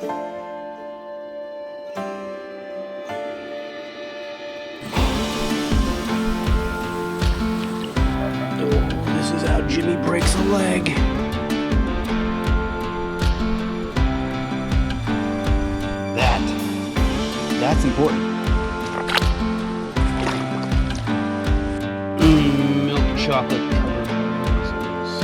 This is how Jimmy breaks a leg. That's important. Milk chocolate covered mussels.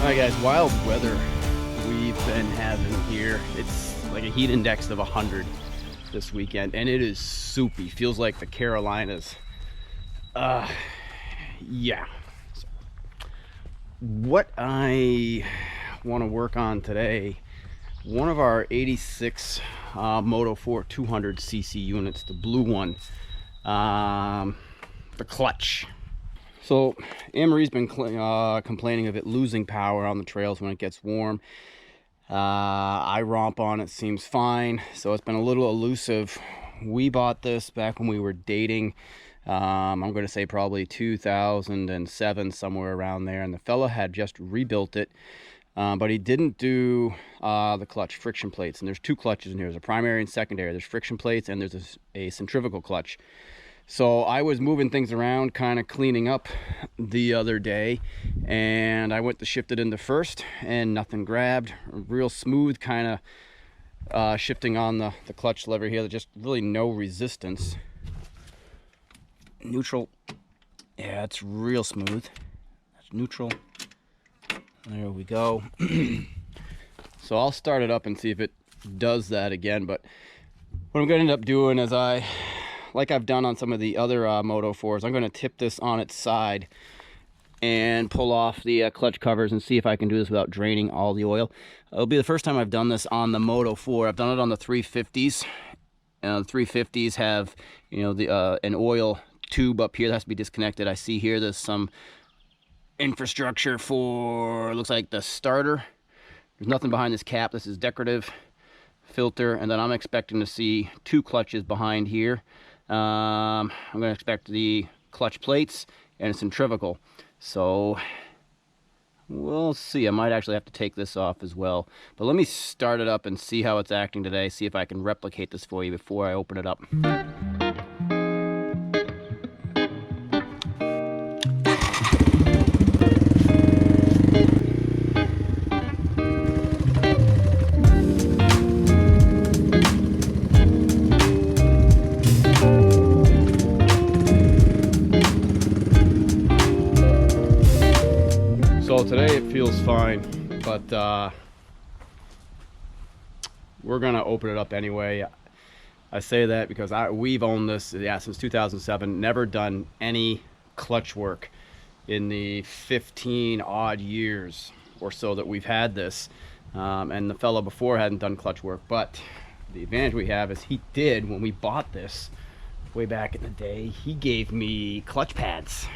Alright guys, wild weather we've been having here. It's like a heat index of 100 this weekend, and it is soupy. Feels like the Carolinas. Yeah. So, what I want to work on today, one of our 86 Moto4 200cc units, the blue one, the clutch. So Anne-Marie's been complaining of it losing power on the trails when it gets warm. I romp on it, seems fine. So it's been a little elusive. We bought this back when we were dating. I'm going to say probably 2007, somewhere around there. And the fella had just rebuilt it, but he didn't do the clutch friction plates. And there's two clutches in here. There's a primary and secondary. There's friction plates and there's a centrifugal clutch. So I was moving things around, kind of cleaning up the other day, and I went to shift it into first, and nothing grabbed. Real smooth, kind of shifting on the clutch lever here. Just really no resistance. Neutral. Yeah, it's real smooth. That's neutral. There we go. So I'll start it up and see if it does that again. But what I'm going to end up doing is like I've done on some of the other Moto4s, I'm going to tip this on its side and pull off the clutch covers and see if I can do this without draining all the oil. It'll be the first time I've done this on the Moto4. I've done it on the 350s. The 350s have, you know, an oil tube up here that has to be disconnected. I see here there's some infrastructure for, looks like the starter. There's nothing behind this cap. This is decorative filter, and then I'm expecting to see two clutches behind here. I'm going to expect the clutch plates and a centrifugal. So we'll see. I might actually have to take this off as well. But let me start it up and see how it's acting today. See if I can replicate this for you before I open it up. So today it feels fine, but we're gonna open it up anyway. I say that because we've owned this since 2007, never done any clutch work in the 15 odd years or so that we've had this, and the fellow before hadn't done clutch work. But the advantage we have is he did, when we bought this way back in the day, he gave me clutch pads.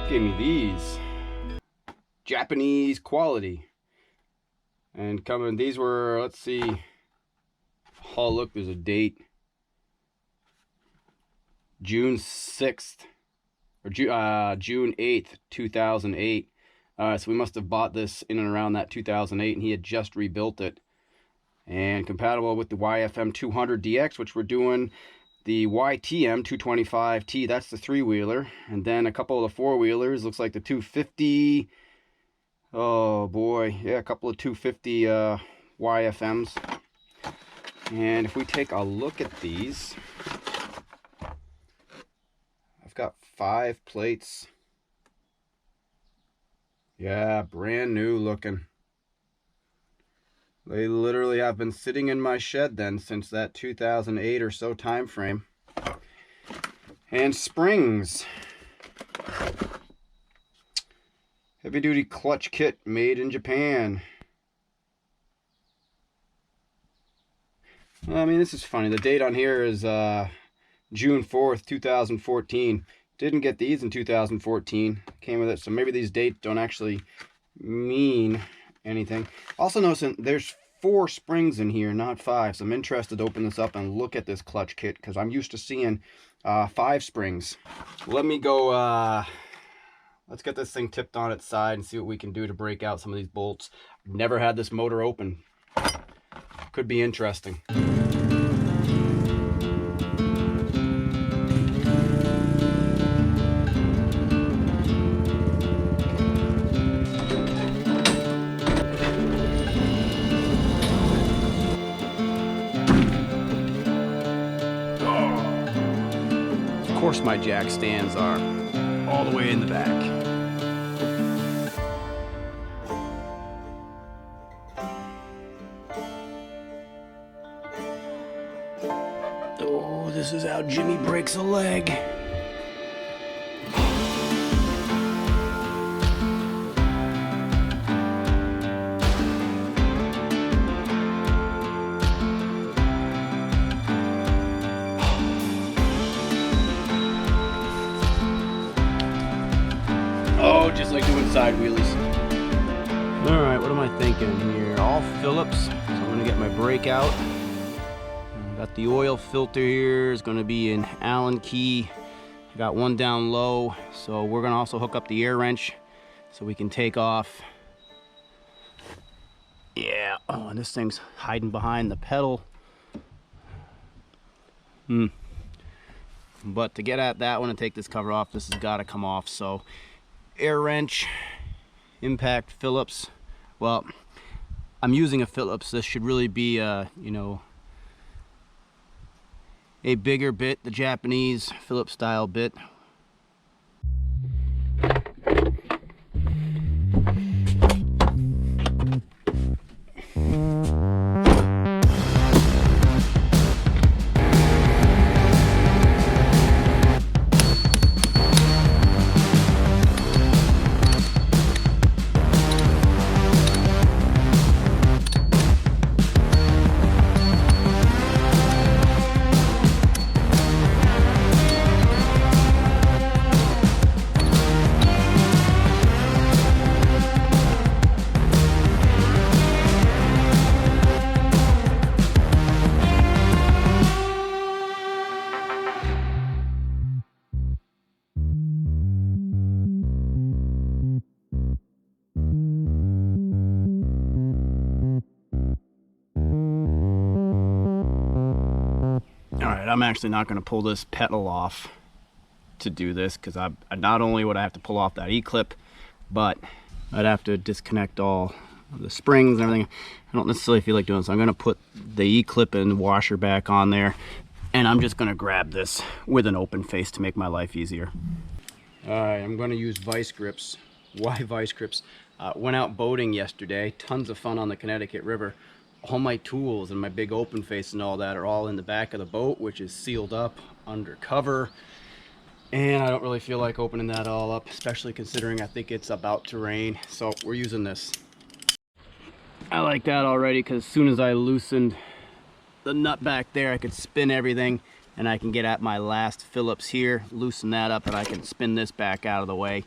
Gave me these Japanese quality, and these were, let's see, oh look, there's a date, June 6th or June 8th 2008. So we must have bought this in and around that 2008, and he had just rebuilt it, and compatible with the YFM200DX, which we're doing. The YTM 225T, that's the three-wheeler, and then a couple of the four-wheelers. Looks like the 250, oh boy, yeah, a couple of 250 YFMs. And if we take a look at these, I've got 5 plates. Yeah, brand new looking. They literally have been sitting in my shed then since that 2008 or so time frame. And springs. Heavy duty clutch kit made in Japan. I mean, this is funny. The date on here is June 4th, 2014. Didn't get these in 2014. Came with it, so maybe these dates don't actually mean anything. Also noticing there's 4 springs in here, not 5. So I'm interested to open this up and look at this clutch kit because I'm used to seeing 5 springs. Let me go, let's get this thing tipped on its side and see what we can do to break out some of these bolts. I've never had this motor open. Could be interesting. Of course my jack stands are all the way in the back. Oh, this is how Jimmy breaks a leg. Oh, just like doing side wheelies. All right, what am I thinking here? All Phillips, so I'm gonna get my brake out. Got the oil filter here, is gonna be an Allen key. I got one down low, so we're gonna also hook up the air wrench so we can take off. Yeah, oh, and this thing's hiding behind the pedal. But to get at that one and take this cover off, this has gotta come off, so air wrench, impact Phillips. Well, I'm using a Phillips. This should really be you know, a bigger bit, the Japanese Phillips style bit. Alright, I'm actually not going to pull this pedal off to do this because I not only would I have to pull off that E-clip, but I'd have to disconnect all the springs and everything. I don't necessarily feel like doing this. I'm going to put the E-clip and washer back on there, and I'm just going to grab this with an open face to make my life easier. Alright, I'm going to use vice grips. Why vice grips? Went out boating yesterday. Tons of fun on the Connecticut River. All my tools and my big open face and all that are all in the back of the boat, which is sealed up under cover. And I don't really feel like opening that all up, especially considering I think it's about to rain. So we're using this. I like that already because as soon as I loosened the nut back there, I could spin everything and I can get at my last Phillips here, loosen that up, and I can spin this back out of the way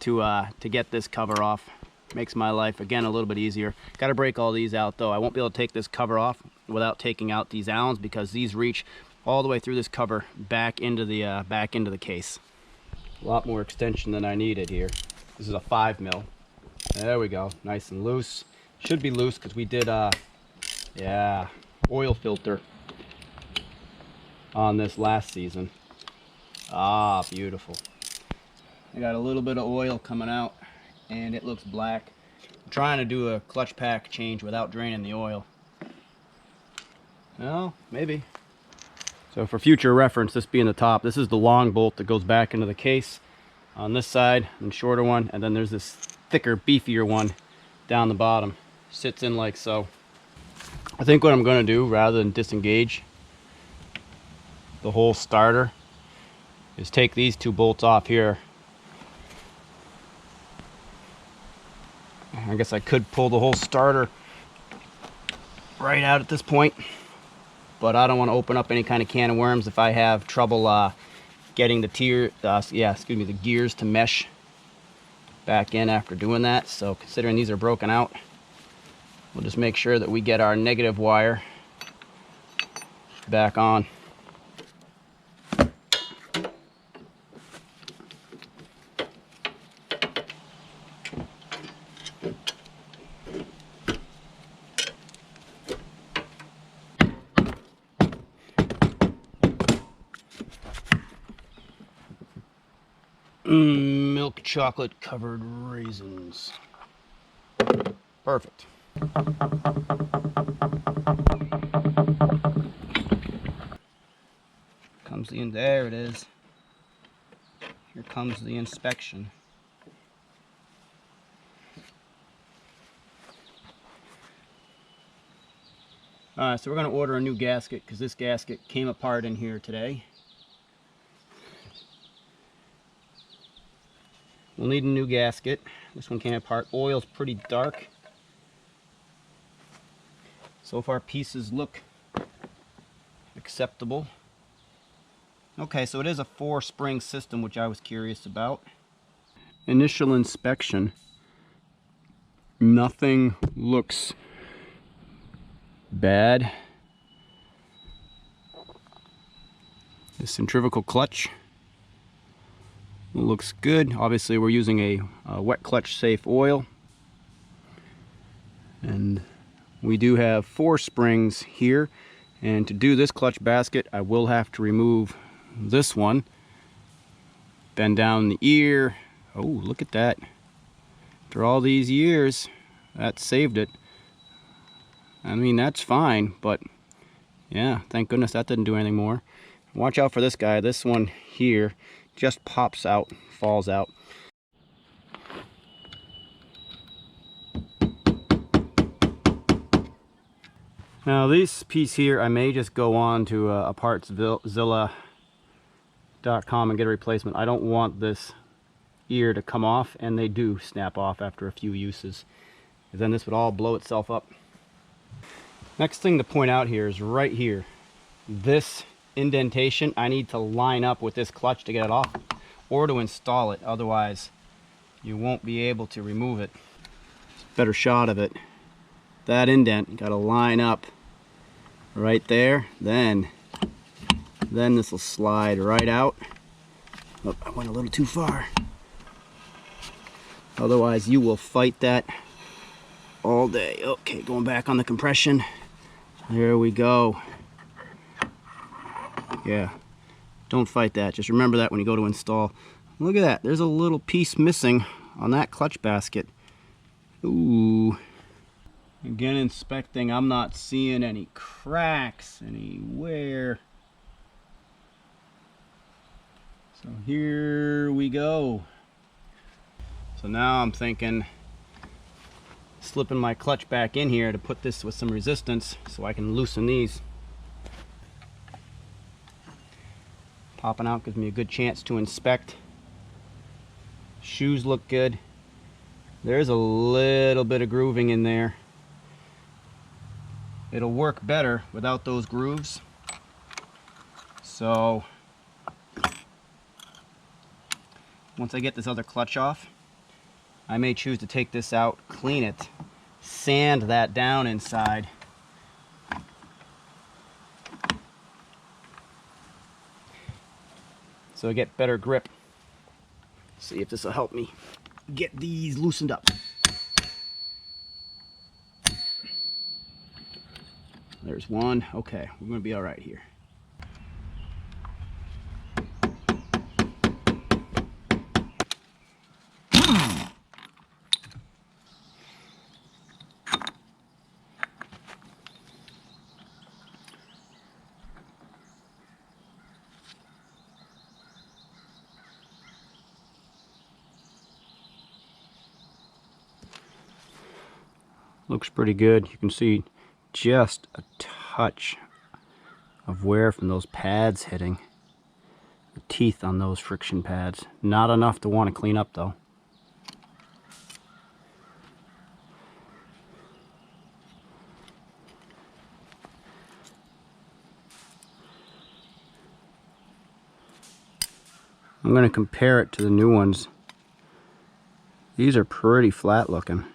to get this cover off. Makes my life, again, a little bit easier. Got to break all these out, though. I won't be able to take this cover off without taking out these Allens because these reach all the way through this cover back into the case. A lot more extension than I needed here. This is a 5mm. There we go. Nice and loose. Should be loose because we did, yeah, oil filter on this last season. Ah, beautiful. I got a little bit of oil coming out and it looks black. I'm trying to do a clutch pack change without draining the oil. Well, maybe. So for future reference, this being the top, this is the long bolt that goes back into the case on this side, and shorter one, and then there's this thicker, beefier one down the bottom. sits in like so. I think what I'm going to do, rather than disengage the whole starter, is take these two bolts off here. I guess I could pull the whole starter right out at this point, but I don't want to open up any kind of can of worms if I have trouble getting the the gears to mesh back in after doing that. So considering these are broken out, we'll just make sure that we get our negative wire back on. Milk chocolate covered raisins. Perfect. Comes the there it is. Here comes the inspection. Alright, so we're going to order a new gasket because this gasket came apart in here today. We'll need a new gasket. This one came apart. Oil's pretty dark. So far pieces look acceptable. Okay, so it is a 4-spring system, which I was curious about. Initial inspection. Nothing looks bad. The centrifugal clutch looks good. Obviously we're using a wet clutch safe oil, and we do have 4 springs here, and to do this clutch basket I will have to remove this one, bend down the ear. Oh, look at that. After all these years, that saved it. I mean, that's fine, but yeah, thank goodness that didn't do anything more. Watch out for this guy. This one here just pops out, falls out. Now this piece here, I may just go on to partszilla.com and get a replacement. I don't want this ear to come off, and they do snap off after a few uses. And then this would all blow itself up. Next thing to point out here is right here. This indentation, I need to line up with this clutch to get it off or to install it. Otherwise, you won't be able to remove it. Better shot of it. That indent got to line up right there. Then this will slide right out. Oh, I went a little too far. Otherwise, you will fight that all day. Okay, going back on the compression. There we go. Yeah, don't fight that. Just remember that when you go to install. Look at that. There's a little piece missing on that clutch basket. Ooh. Again, inspecting, I'm not seeing any cracks anywhere. So here we go. So now I'm thinking slipping my clutch back in here to put this with some resistance so I can loosen these. Popping out gives me a good chance to inspect. Shoes look good. There's a little bit of grooving in there. It'll work better without those grooves. So once I get this other clutch off, I may choose to take this out, clean it, sand that down inside. So I get better grip. See if this will help me get these loosened up. There's one. Okay, we're going to be all right here. Looks pretty good. You can see just a touch of wear from those pads hitting the teeth on those friction pads. Not enough to want to clean up though. I'm going to compare it to the new ones. These are pretty flat looking.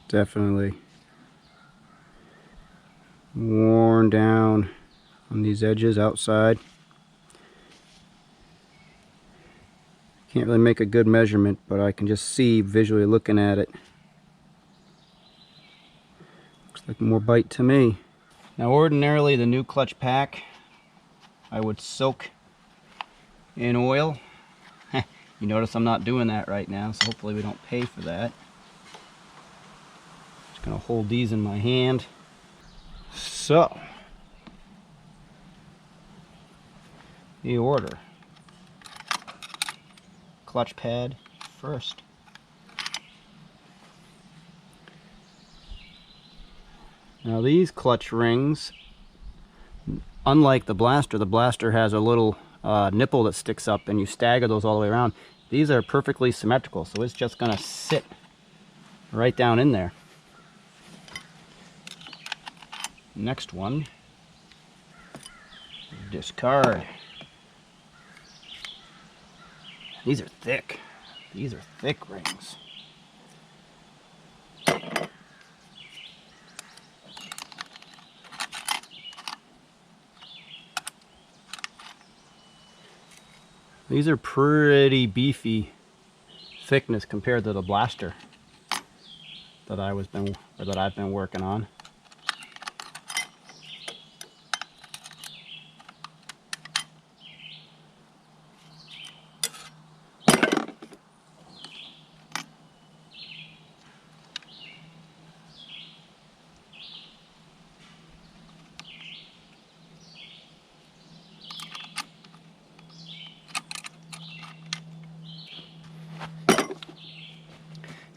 Definitely worn down on these edges outside. Can't really make a good measurement, but I can just see visually looking at it. Looks like more bite to me. Now ordinarily the new clutch pack I would soak in oil. You notice I'm not doing that right now, so hopefully we don't pay for that. Just gonna hold these in my hand. So, the order. Clutch pad first. Now these clutch rings, unlike the blaster has a little nipple that sticks up and you stagger those all the way around. These are perfectly symmetrical, so it's just gonna sit right down in there. Next one, discard. These are thick. These are thick rings. These are pretty beefy thickness compared to the blaster that I've been working on.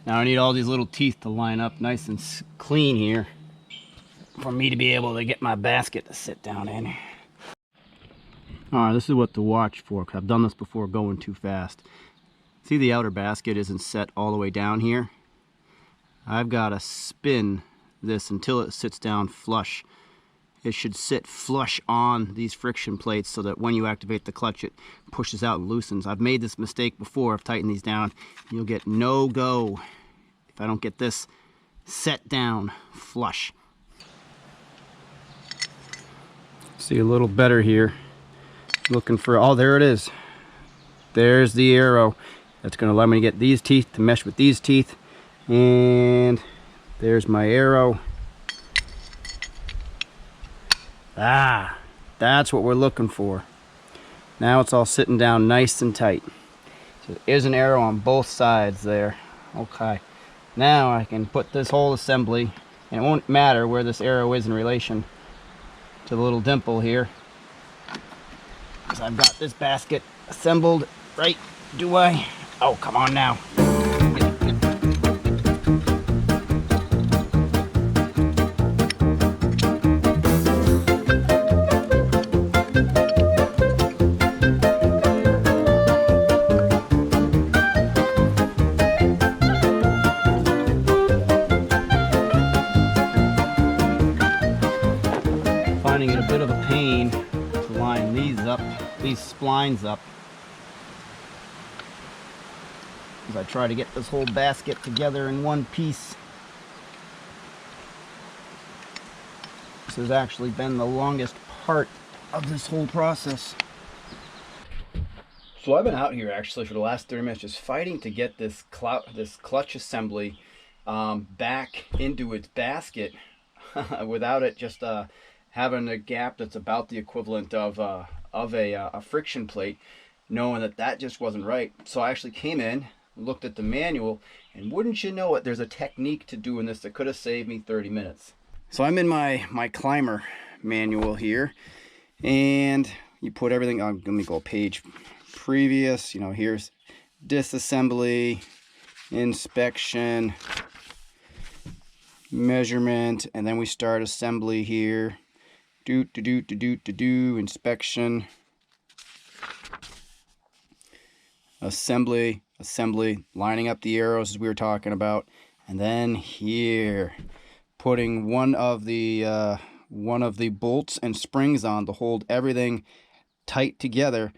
Now I need all these little teeth to line up nice and clean here for me to be able to get my basket to sit down in. Alright, this is what to watch for, because I've done this before going too fast. See, the outer basket isn't set all the way down here. I've got to spin this until it sits down flush. It should sit flush on these friction plates so that when you activate the clutch it pushes out and loosens. I've made this mistake before. I've tightened these down. You'll get no go if I don't get this set down flush. See a little better here. Looking for, oh, there it is. There's the arrow. That's going to allow me to get these teeth to mesh with these teeth. And there's my arrow. Ah, that's what we're looking for. Now it's all sitting down nice and tight. So there's an arrow on both sides there. Okay. Now I can put this whole assembly, and it won't matter where this arrow is in relation to the little dimple here, because I've got this basket assembled right. Do I? Oh, come on now. Finding it a bit of a pain to line these splines up, as I try to get this whole basket together in one piece. This has actually been the longest part of this whole process. So I've been out here actually for the last 30 minutes just fighting to get this clutch assembly back into its basket without it just having a gap that's about the equivalent of a friction plate, knowing that just wasn't right. So I actually came in, looked at the manual, and wouldn't you know it, there's a technique to doing this that could have saved me 30 minutes. So I'm in my Clymer manual here, and you put everything, let me go page previous, you know, here's disassembly, inspection, measurement, and then we start assembly here. Inspection. Assembly, lining up the arrows as we were talking about, and then here, putting one of the bolts and springs on to hold everything tight together,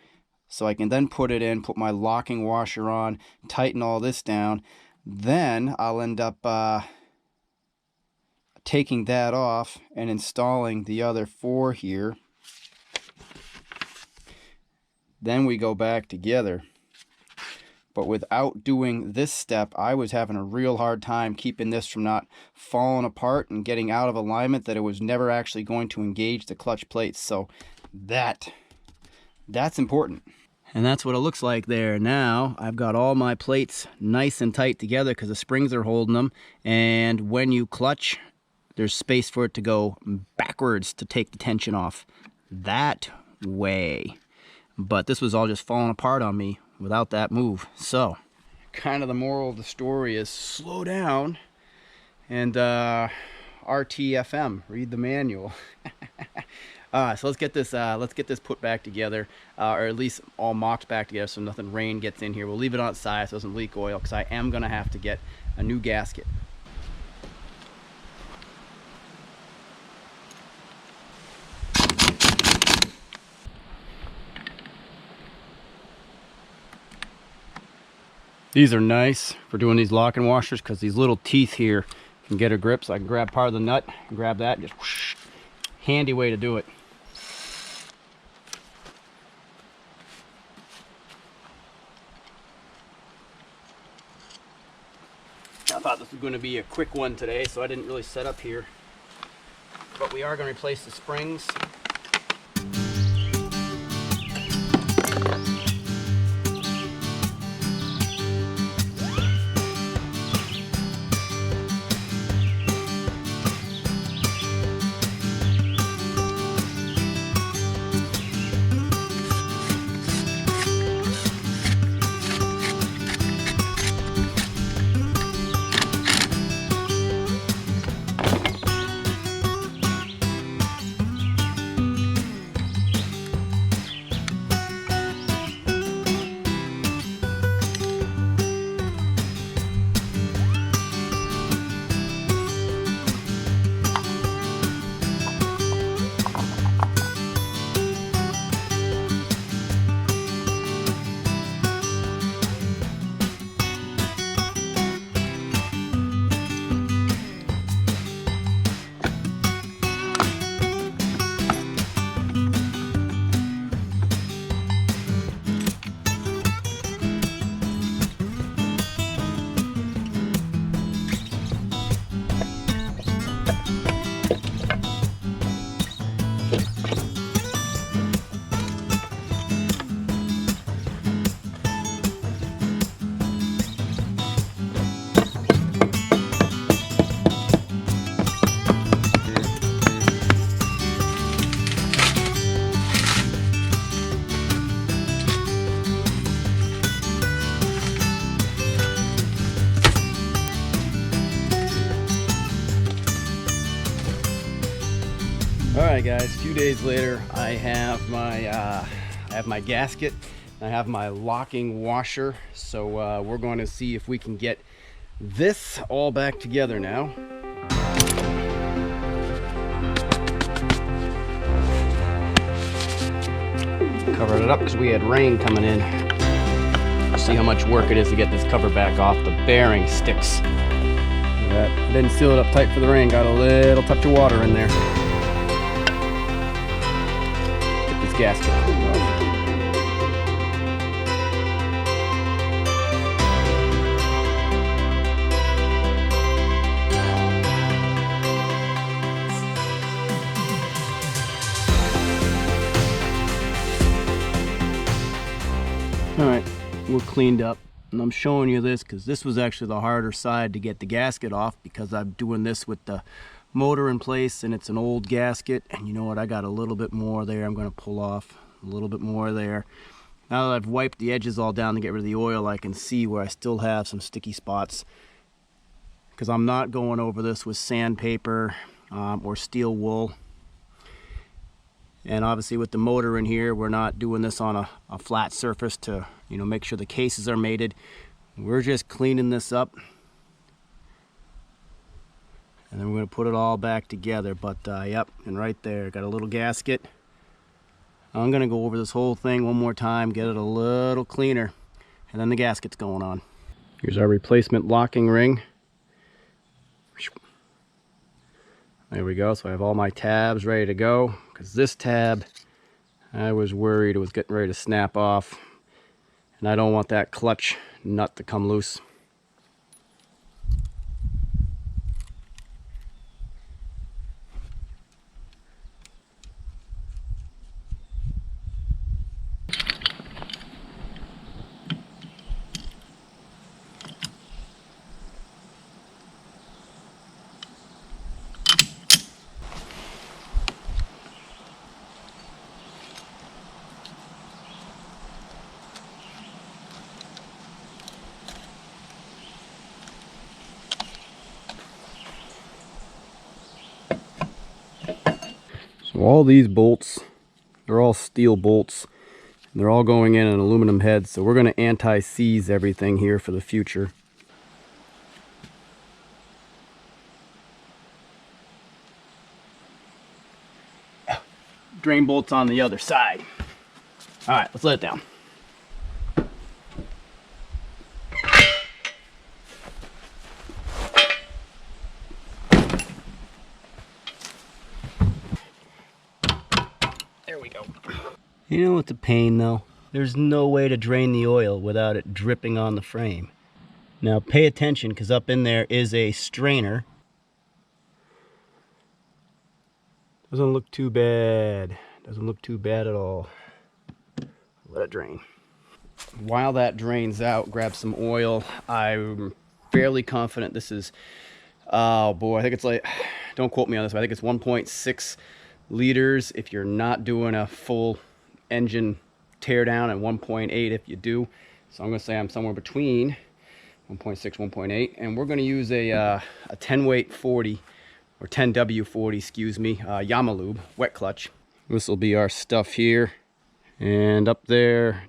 so I can then put it in, put my locking washer on, tighten all this down. Then I'll end up taking that off and installing the other 4 here. Then we go back together. But without doing this step, I was having a real hard time keeping this from not falling apart and getting out of alignment, that it was never actually going to engage the clutch plates. So that's important. And that's what it looks like there. Now I've got all my plates nice and tight together because the springs are holding them. And when you clutch, there's space for it to go backwards to take the tension off that way. But this was all just falling apart on me without that move. So kind of the moral of the story is slow down and RTFM, read the manual. So let's get this put back together, or at least all mocked back together so nothing rain gets in here. We'll leave it outside so it doesn't leak oil, because I am gonna have to get a new gasket. These are nice for doing these locking washers because these little teeth here can get a grip, so I can grab part of the nut and grab that, just whoosh. Handy way to do it. I thought this was going to be a quick one today, so I didn't really set up here, but we are going to replace the springs. Alright guys, a few days later I have my gasket, I have my locking washer, so we're going to see if we can get this all back together now. Covered it up because we had rain coming in. See how much work it is to get this cover back off. The bearing sticks. I didn't seal it up tight for the rain, got a little touch of water in there. Gasket. Alright, we're cleaned up, and I'm showing you this because this was actually the harder side to get the gasket off, because I'm doing this with the motor in place and it's an old gasket. And you know what, I got a little bit more there. I'm going to pull off a little bit more there. Now that I've wiped the edges all down to get rid of the oil, I can see where I still have some sticky spots. because I'm not going over this with sandpaper or steel wool. And obviously with the motor in here, we're not doing this on a flat surface to, you know, make sure the cases are mated. We're just cleaning this up. And then we're going to put it all back together. But yep, and right there, got a little gasket. I'm going to go over this whole thing one more time, get it a little cleaner, and then the gasket's going on. Here's our replacement locking ring. There we go. So I have all my tabs ready to go, because this tab, I was worried it was getting ready to snap off, and I don't want that clutch nut to come loose. So all these bolts, they're all steel bolts. They're all going in an aluminum head, so we're going to anti-seize everything here for the future. Drain bolts on the other side. All right, let's let it down. There we go. You know what's a pain though? There's no way to drain the oil without it dripping on the frame. Now pay attention, because up in there is a strainer. Doesn't look too bad. Doesn't look too bad at all. Let it drain. While that drains out, grab some oil. I'm fairly confident this is, oh boy, I think it's like, don't quote me on this, but I think it's 1.6 liters if you're not doing a full engine tear down, and 1.8 if you do. So I'm going to say I'm somewhere between 1.6, 1.8, and we're going to use a 10 weight 40 or 10W40, excuse me, Yamaha lube, wet clutch. This will be our stuff here, and up there,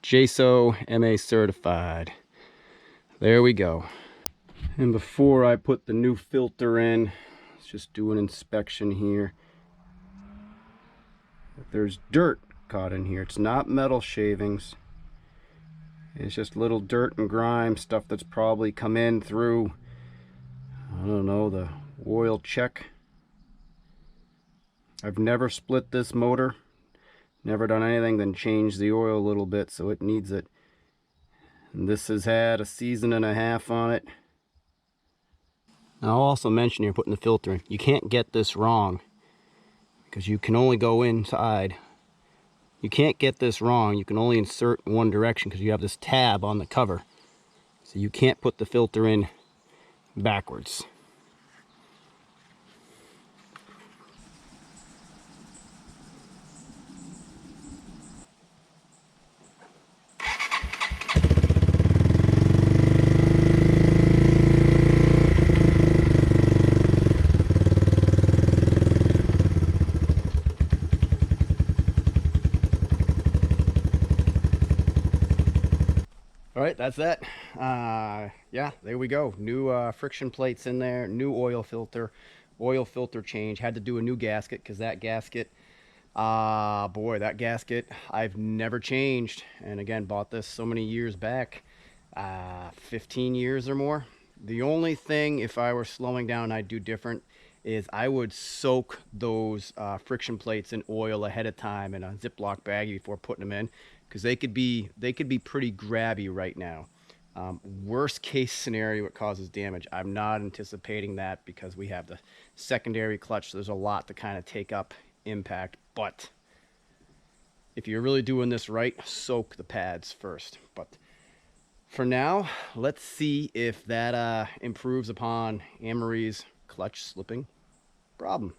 JSO MA certified. There we go. And before I put the new filter in, let's just do an inspection here. If there's dirt caught in here, it's not metal shavings. It's just little dirt and grime, stuff that's probably come in through, I don't know, the oil check. I've never split this motor, never done anything than change the oil a little bit, so it needs it. And this has had a season and a half on it. Now I'll also mention here, putting the filter in, you can't get this wrong, because you can only go inside. You can't get this wrong. You can only insert in one direction because you have this tab on the cover. So you can't put the filter in backwards. All right, that's that. Yeah, there we go. New friction plates in there, new oil filter change. Had to do a new gasket because that gasket, boy, that gasket I've never changed. And again, bought this so many years back, 15 years or more. The only thing, if I were slowing down, I'd do different is I would soak those friction plates in oil ahead of time in a Ziploc baggie before putting them in, because they could be pretty grabby right now. Worst case scenario, it causes damage. I'm not anticipating that because we have the secondary clutch, so there's a lot to kind of take up impact. But if you're really doing this right, soak the pads first. But for now, let's see if that improves upon Anne-Marie's clutch slipping problem.